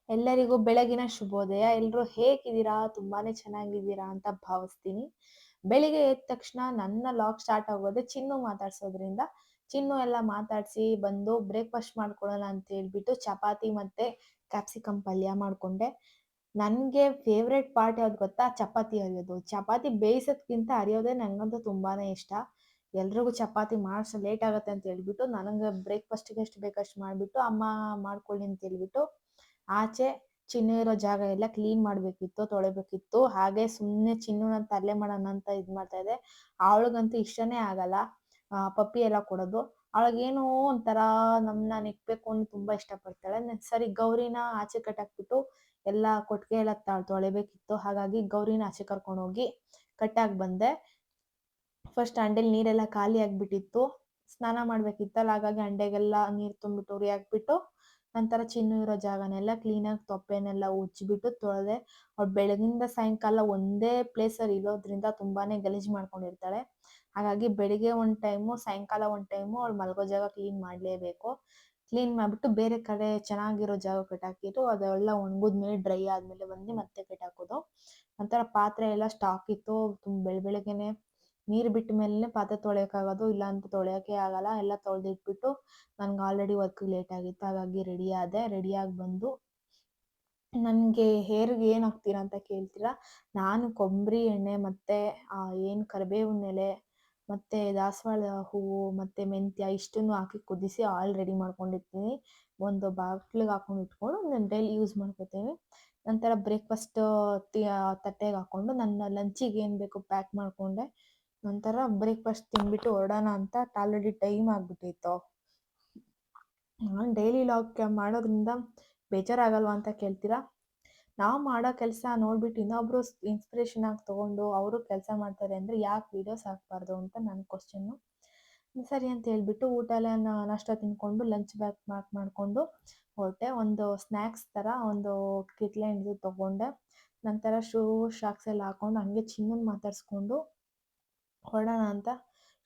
ಎಲ್ಲರಿಗೂ ಬೆಳಗಿನ ಶುಭೋದಯ. ಎಲ್ರು ಹೇಗಿದ್ದೀರಾ? ತುಂಬಾನೇ ಚೆನ್ನಾಗಿದ್ದೀರಾ ಅಂತ ಭಾವಿಸ್ತೀನಿ. ಬೆಳಿಗ್ಗೆ ಎದ್ದ ತಕ್ಷಣ ನನ್ನ ಲಾಗ್ ಸ್ಟಾರ್ಟ್ ಆಗೋದೇ ಚಿನ್ನು ಮಾತಾಡ್ಸೋದ್ರಿಂದ. ಚಿನ್ನು ಎಲ್ಲ ಮಾತಾಡ್ಸಿ ಬಂದು ಬ್ರೇಕ್‌ಫಾಸ್ಟ್ ಮಾಡ್ಕೊಳ್ಳೋಣ ಅಂತ ಹೇಳ್ಬಿಟ್ಟು ಚಪಾತಿ ಮತ್ತೆ ಕ್ಯಾಪ್ಸಿಕಮ್ ಪಲ್ಯ ಮಾಡ್ಕೊಂಡೆ. ನನ್ಗೆ ಫೇವ್ರೆಟ್ ಪಾರ್ಟ್ ಯಾವ್ದು ಗೊತ್ತಾ? ಚಪಾತಿ ಅರಿಯೋದು. ಚಪಾತಿ ಬೇಯಿಸೋದ್ಕಿಂತ ಅರಿಯೋದೇ ನಂಗಂತೂ ತುಂಬಾನೇ ಇಷ್ಟ. ಎಲ್ರಿಗೂ ಚಪಾತಿ ಮಾಡ್ಸೋ ಲೇಟ್ ಆಗತ್ತೆ ಅಂತ ಹೇಳ್ಬಿಟ್ಟು ನನಗೆ ಬ್ರೇಕ್‌ಫಾಸ್ಟ್‌ಗೆ ಎಷ್ಟು ಬೇಕೋ ಅಷ್ಟು ಮಾಡ್ಬಿಟ್ಟು ಅಮ್ಮ ಮಾಡ್ಕೊಳ್ಳಿ ಅಂತ ಹೇಳ್ಬಿಟ್ಟು ಆಚೆ ಚಿನ್ನು ಇರೋ ಜಾಗ ಎಲ್ಲ ಕ್ಲೀನ್ ಮಾಡ್ಬೇಕಿತ್ತು, ತೊಳಿಬೇಕಿತ್ತು. ಹಾಗೆ ಸುಮ್ನೆ ಚಿನ್ನುನ ತರ್ಲೆ ಮಾಡೋಣ ಅಂತ ಇದ್ ಮಾಡ್ತಾ ಇದ್ದೆ. ಅವಳಿಗಂತೂ ಇಷ್ಟನೇ ಆಗಲ್ಲ ಪಪ್ಪಿ ಎಲ್ಲ ಕೊಡೋದು. ಅವಳಿಗೇನೋ ಒಂಥರ ನಮ್ನ ನೆಕ್ಬೇಕು ಅಂತ ತುಂಬಾ ಇಷ್ಟಪಡ್ತಾಳೆ. ಸರಿ ಗೌರಿನ ಆಚೆ ಕಟ್ಟಾಕ್ಬಿಟ್ಟು ಎಲ್ಲ ಕೊಟ್ಟಿಗೆ ಎಲ್ಲ ತೊಳಿಬೇಕಿತ್ತು. ಹಾಗಾಗಿ ಗೌರಿನ ಆಚೆ ಕರ್ಕೊಂಡು ಹೋಗಿ ಕಟ್ಟಾಕ್ ಬಂದೆ. ಫಸ್ಟ್ ಹಂಡೆಲ್ ನೀರೆಲ್ಲ ಖಾಲಿ ಆಗ್ಬಿಟ್ಟಿತ್ತು. ಸ್ನಾನ ಮಾಡ್ಬೇಕಿತ್ತಲ್ಲ, ಹಾಗಾಗಿ ಹಂಡೆಗೆಲ್ಲ ನೀರ್ ತುಂಬಿಟ್ಟು ಉರಿ ಹಾಕ್ಬಿಟ್ಟು ನಂತರ ಚಿನ್ನು ಇರೋ ಜಾಗನೆಲ್ಲ ಕ್ಲೀನಾಗಿ ತೊಪ್ಪೆನೆಲ್ಲ ಉಜ್ಜಿಬಿಟ್ಟು ತೊಳೆದೆ. ಅವ್ಳು ಬೆಳಗಿಂದ ಸಾಯಂಕಾಲ ಒಂದೇ ಪ್ಲೇಸಲ್ಲಿ ಇರೋದ್ರಿಂದ ತುಂಬಾನೇ ಗಲೀಜು ಮಾಡ್ಕೊಂಡಿರ್ತಾಳೆ. ಹಾಗಾಗಿ ಬೆಳಿಗ್ಗೆ ಒಂದು ಟೈಮು, ಸಾಯಂಕಾಲ ಒಂದು ಟೈಮು ಅವ್ಳು ಮಲ್ಗೋ ಜಾಗ ಕ್ಲೀನ್ ಮಾಡಲೇಬೇಕು. ಕ್ಲೀನ್ ಮಾಡಿಬಿಟ್ಟು ಬೇರೆ ಕಡೆ ಚೆನ್ನಾಗಿರೋ ಜಾಗ ಕಟ್ಟಾಕಿದ್ದು ಅದೆಲ್ಲ ಒಣಗಿದ್ಮೇಲೆ ಡ್ರೈ ಆದಮೇಲೆ ಬಂದು ಮತ್ತೆ ಕಟ್ಟಾಕೋದು. ನಂತರ ಪಾತ್ರೆ ಎಲ್ಲ ಸ್ಟಾಕ್ ಇತ್ತು. ಬೆಳಗ್ಗೆನೆ ನೀರು ಬಿಟ್ಟ ಮೇಲೆ ಪಾತ್ರೆ ತೊಳೆಯೋಕ್ಕಾಗೋದು, ಇಲ್ಲ ಅಂತ ತೊಳೆಯೋಕ್ಕೆ ಆಗಲ್ಲ. ಎಲ್ಲ ತೊಳೆದಿಟ್ಬಿಟ್ಟು ನನ್ಗೆ ಆಲ್ರೆಡಿ ವರ್ಕ್ ಲೇಟ್ ಆಗಿತ್ತು. ಹಾಗಾಗಿ ರೆಡಿ ಆದೆ. ರೆಡಿಯಾಗಿ ಬಂದು ನನಗೆ ಹೇರ್ಗೆ ಏನು ಹಾಕ್ತೀರಾ ಅಂತ ಕೇಳ್ತೀರಾ? ನಾನು ಕೊಬ್ಬರಿ ಎಣ್ಣೆ ಮತ್ತು ಏನು ಕರಿಬೇವಿನ ಎಲೆ ಮತ್ತು ದಾಸವಾಳ ಹೂವು ಮತ್ತು ಮೆಂತ್ಯ ಇಷ್ಟನ್ನು ಹಾಕಿ ಕುದಿಸಿ ಆಯಿಲ್ ರೆಡಿ ಮಾಡ್ಕೊಂಡಿರ್ತೀನಿ. ಒಂದು ಬಾಟ್ಲಿಗೆ ಹಾಕೊಂಡು ಇಟ್ಕೊಂಡು ನಾನು ಡೈಲಿ ಯೂಸ್ ಮಾಡ್ಕೊತೀನಿ. ನಂತರ ಬ್ರೇಕ್‌ಫಾಸ್ಟ್ ತಟ್ಟೆಗೆ ಹಾಕ್ಕೊಂಡು ನನ್ನ ಲಂಚಿಗೆ ಏನು ಬೇಕು ಪ್ಯಾಕ್ ಮಾಡಿಕೊಂಡೆ. ನಂತರ ಬ್ರೇಕ್‌ಫಾಸ್ಟ್ ತಿಂದ್ಬಿಟ್ಟು ಹೊರಡೋಣ ಅಂತ ಆಲ್ರೆಡಿ ಟೈಮ್ ಆಗಿಬಿಟ್ಟಿತ್ತು. ನಾನು ಡೈಲಿ ಲಾಗ್ ಮಾಡೋದ್ರಿಂದ ಬೇಜಾರಾಗಲ್ವಾ ಅಂತ ಕೇಳ್ತೀರಾ? ನಾವು ಮಾಡೋ ಕೆಲಸ ನೋಡ್ಬಿಟ್ಟು ಇನ್ನೊಬ್ರು ಇನ್ಸ್ಪಿರೇಷನ್ ಆಗಿ ತೊಗೊಂಡು ಅವರು ಕೆಲಸ ಮಾಡ್ತಾರೆ ಅಂದರೆ ಯಾಕೆ ವೀಡಿಯೋಸ್ ಹಾಕ್ಬಾರ್ದು ಅಂತ ನನ್ನ ಕ್ವಶನ್ನು. ಸರಿ ಅಂತ ಹೇಳ್ಬಿಟ್ಟು ಊಟ ಎಲ್ಲ ನಾಷ್ಟ ತಿಂದ್ಕೊಂಡು ಲಂಚ್ ಬ್ಯಾಗ್ ಪ್ಯಾಕ್ ಮಾಡಿಕೊಂಡು ಹೊರಟೆ. ಒಂದು ಸ್ನ್ಯಾಕ್ಸ್ ಥರ ಒಂದು ಕಿತ್ಲೆ ಹಣ್ಣು ತೊಗೊಂಡೆ. ನಂತರ ಶಾಕ್ಸ್ ಎಲ್ಲ ಹಾಕ್ಕೊಂಡು ಹಂಗೆ ಚಿನ್ನನ ಮಾತಾಡಿಸ್ಕೊಂಡು ಹೊರಡೋಣ ಅಂತ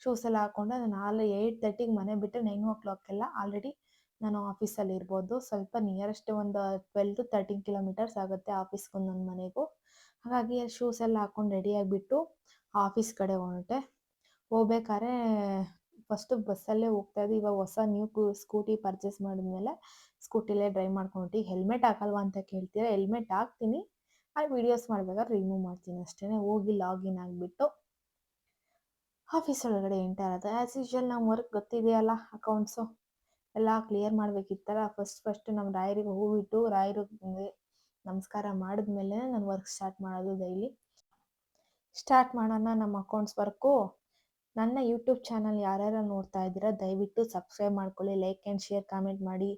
ಶೂಸ್ ಎಲ್ಲ ಹಾಕ್ಕೊಂಡೆ. ನಾನು 8:30ಗೆ ಮನೆ ಬಿಟ್ಟರೆ 9 o'clock ಆಲ್ರೆಡಿ ನಾನು ಆಫೀಸಲ್ಲಿ ಇರ್ಬೋದು. ಸ್ವಲ್ಪ ನಿಯರೆಸ್ಟ್ ಒಂದು 12 to 13 ಕಿಲೋಮೀಟರ್ಸ್ ಆಗುತ್ತೆ ಆಫೀಸ್ಗೂ ನನ್ನ ಮನೆಗೂ. ಹಾಗಾಗಿ ಶೂಸ್ ಎಲ್ಲ ಹಾಕ್ಕೊಂಡು ರೆಡಿಯಾಗಿಬಿಟ್ಟು ಆಫೀಸ್ ಕಡೆ ಹೊರಟೆ. ಹೋಗ್ಬೇಕಾದ್ರೆ ಫಸ್ಟು ಬಸ್ಸಲ್ಲೇ ಹೋಗ್ತಾಯಿದ್ದೆ. ಇವಾಗ ಹೊಸ ಸ್ಕೂಟಿ ಪರ್ಚೇಸ್ ಮಾಡಿದ್ಮೇಲೆ ಸ್ಕೂಟಿಲೇ ಡ್ರೈವ್ ಮಾಡ್ಕೊಂಡು ಹೆಲ್ಮೆಟ್ ಹಾಕಲ್ವಾ ಅಂತ ಕೇಳ್ತೀರಾ? ಹೆಲ್ಮೆಟ್ ಹಾಕ್ತೀನಿ, ಅಲ್ಲಿ ವೀಡಿಯೋಸ್ ಮಾಡ್ಬೇಕಾದ್ರೆ ರಿಮೂವ್ ಮಾಡ್ತೀನಿ ಅಷ್ಟೇ. ಹೋಗಿ ಲಾಗಿನ್ ಆಗಿಬಿಟ್ಟು ಆಫೀಸ್ ಒಳಗಡೆ ಎಂಟರ್ ಆದೆ. ಆ್ಯಸ್ ಯೂಶ್ವಲ್ ನಮ್ಮ ವರ್ಕ್ ಗೊತ್ತಿದೆಯಲ್ಲ, ಅಕೌಂಟ್ಸು ಎಲ್ಲ ಕ್ಲಿಯರ್ ಮಾಡಬೇಕಿತ್ತಲ್ಲ. ಫಸ್ಟ್ ನಮ್ಮ ರಾಯರಿಗೆ ಹೂವಿಟ್ಟು ರಾಯರಿಗೆ ನಮಸ್ಕಾರ ಮಾಡಿದ್ಮೇಲೆ ನಾನು ವರ್ಕ್ ಸ್ಟಾರ್ಟ್ ಮಾಡೋದು. ಡೈಲಿ ಸ್ಟಾರ್ಟ್ ಮಾಡೋಣ ನಮ್ಮ ಅಕೌಂಟ್ಸ್ ವರ್ಕು. ನನ್ನ ಯೂಟ್ಯೂಬ್ ಚಾನಲ್ ಯಾರ್ಯಾರು ನೋಡ್ತಾ ಇದ್ದೀರಾ ದಯವಿಟ್ಟು ಸಬ್ಸ್ಕ್ರೈಬ್ ಮಾಡ್ಕೊಳ್ಳಿ, ಲೈಕ್ ಆ್ಯಂಡ್ ಶೇರ್ ಕಾಮೆಂಟ್ ಮಾಡಿ,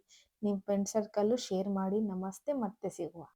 ನಿಮ್ಮ ಫ್ರೆಂಡ್ ಸರ್ಕಲ್ಲು ಶೇರ್ ಮಾಡಿ. ನಮಸ್ತೆ, ಮತ್ತೆ ಸಿಗುವ.